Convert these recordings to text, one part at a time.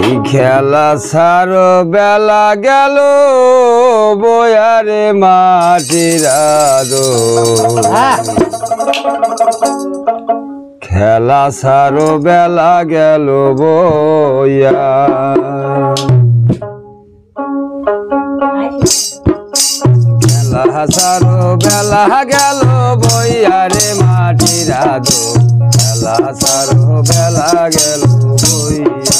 এই খেলা সারো বেলা গেল বয়ারে মাটির আদর খেলা সারো বেলা গেল বয়া খেলা সারো বেলা গেল বয়ারে মাটির আদর খেলা সারো বেলা গেল বইয়া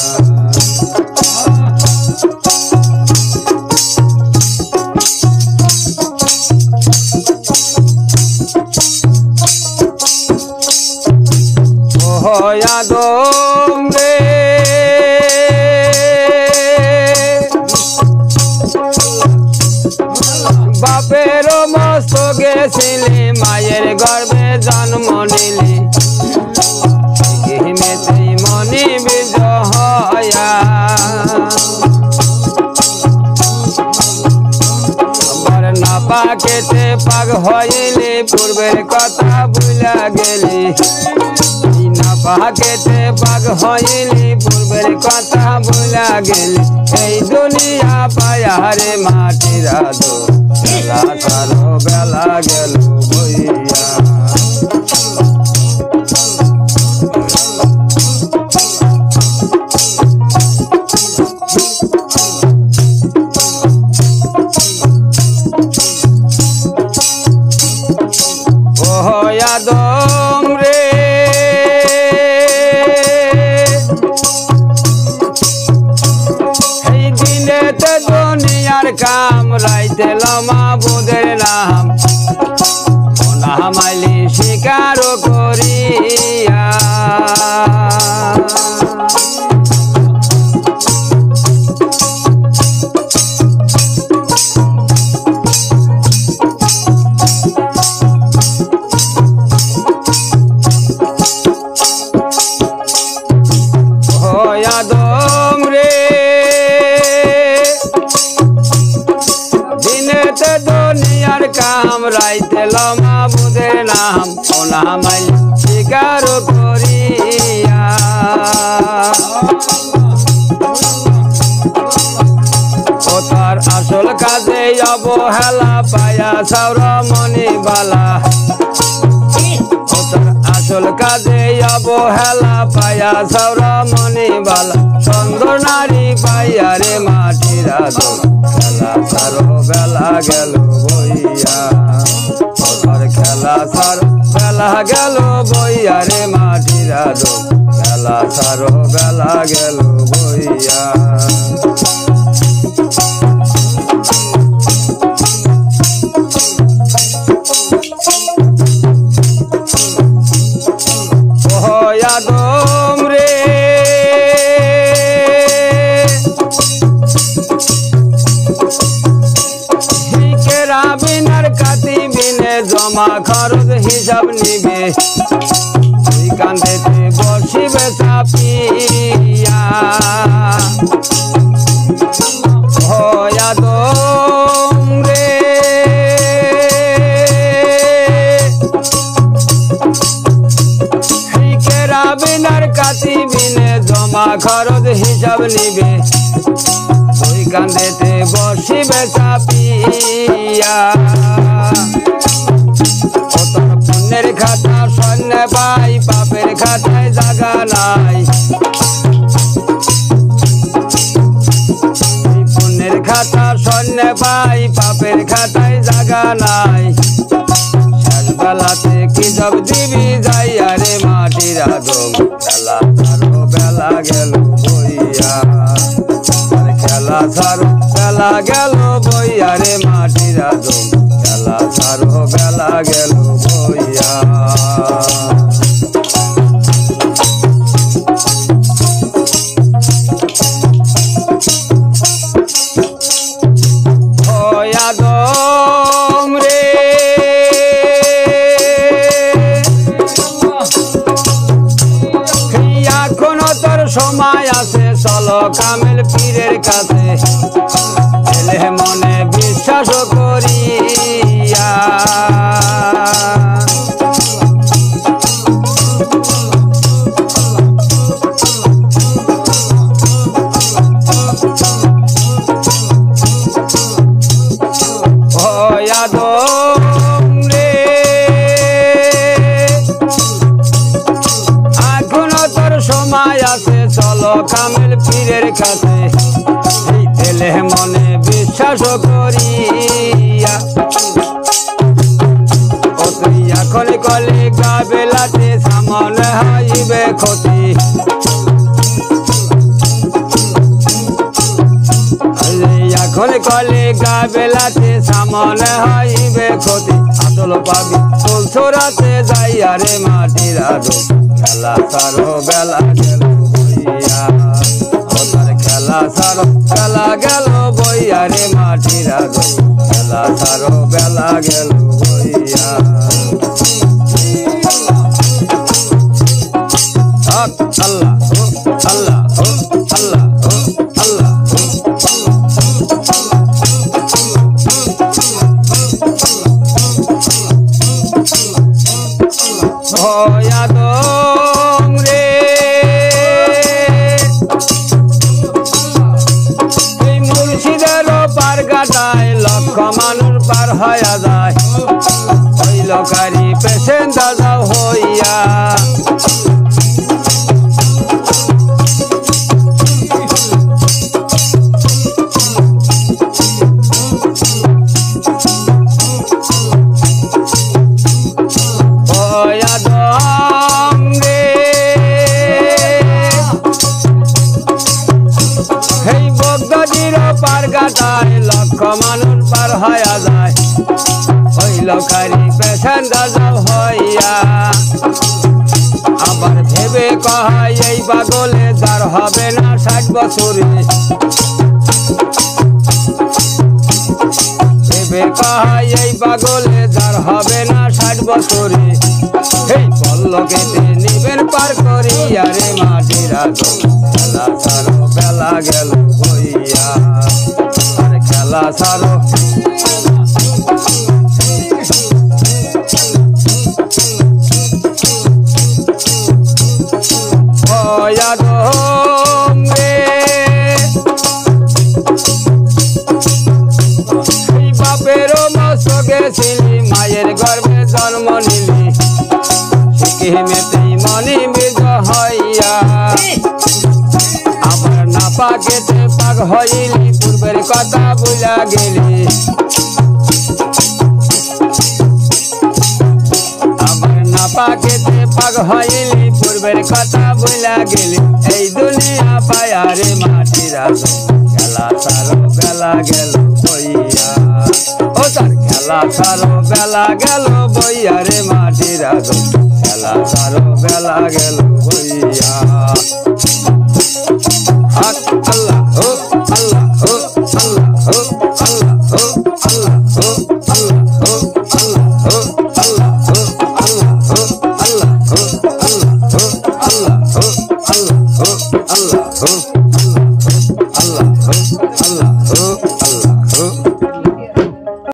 আদম রে বাপের মস্ত গেছিলি মায়ের গর্ভে জন্ম নিলি মেতেই মনি বিজয়া আবার না পাকেতে পাগ হইলি পূর্বের কথা ভুলা গেলি পাকেতে পাগ হইলি পূর্বের কথা ভুলা গেলি এই দুনিয়া পায়ারে মাটির আদর বেলা সারো বেলা গেল বইয়া আদম রে এই দিনেতে দুনিয়ার কাম রাইতে লমা বুদের নাম না মাইলি স্বীকার করিয়া আদম রে দিনেতে দুনিয়ার কাম রাইতে লমা বুদের নাম ওনা মাইল স্বীকার করিয়া ও তার আসল কাজে অবহেলা পায়া সাউরা মনি বালা আসল কাজে অবহেলা পায়া সাউরা মনি বালা সুন্দর নারী পাইয়া রে মাটির আদর খেলা সারো বেলা গেল বইয়া খেলা সারো বেলা গেল বইয়া রে মাটির আদর খেলা সারো বেলা গেল বইয়া আদম রে হিকেরা বিনার কাতি বিনে জমা খরচ হিসাব নিবে ওই কান্দেতে বসিবে চাপিয়া আদম রে বিনার কাতি বিনে জমা খরচ হিসাব নিবে ওই কান্দেতে বসিবে চাপিয়া তোর পুণ্যের খাতা সৈন্য পাই পাপের খাতায় জাগা নাই পুণ্যের খাতা সৈন্য পাই পাপের খাতায় জাগা নাই বেলাতে কি সব দিবি যাইয়া রে মাটির আদম খেলা সারো বেলা গেল বইয়া খেলা সারো বেলা গেল বইয়া রে মাটির আদম খেলা সারো বেলা গেল বইয়া আদম রে সময় আছে চলো কামেল পীরের কাছে এলে মনে বিশ্বাস করিয়া চলো কামেল পীরের কাছে এই দিলে মনে বিশ্বাস করিয়া ও তুই এখন কলে গাবেলাতে সামনে হইবে ক্ষতি এখন কলে গাবেলাতে সামনে হইবে ক্ষতি আসল পাবি ফুলছড়াতে যাইয়া রে মাটির আদো খেলা সারো বেলা গেল বইয়া ও তার খেলা সারো বেলা গেল বইয়া রে মাটির আদো খেলা সারো বেলা গেল বইয়া আল্লাহ আল্লাহ আল্লাহ আল্লাহ ভয়াদম রে এই মুর্শিদের পার কাটায় লক্ষ মানুষ পার হইয়া যায় ওই লোকারি পেশেন্ট দাদা হইয়া লক্ষ মানুষ পার হইয়া যায় ওই লোকারি পেশেন্ট দাদা হইয়া আবার ভেবে কহাই এই পাগলে যার হবে না 60 বছরে ভেবে কহাই এই পাগলে যার হবে না 60 বছরে এই পল্লকেতে নিবেন পার করিয়া রে মাটির আদো খেলা সারো বেলা গেল বইয়া খেলা সারো ভয়াদম রে এই বাপেরও মস্ত গেছিলি মায়ের গর্ভে জন্ম নিলি সিকিমেতেই মনি বীজ হইয়া আমার না পাকেতে পাক হইলি পূর্বের কথা ভুলা গেলি আমার না পাকেতে পাক হইলি পূর্বের কথা ভুলা গেলি এই দুনিয়া পায়া রে মাটির আদো খেলা সারো বেলা গেল বইয়া ও তার খেলা সারো বেলা গেল বইয়া রে মাটির আদো খেলা সারো বেলা গেল বইয়া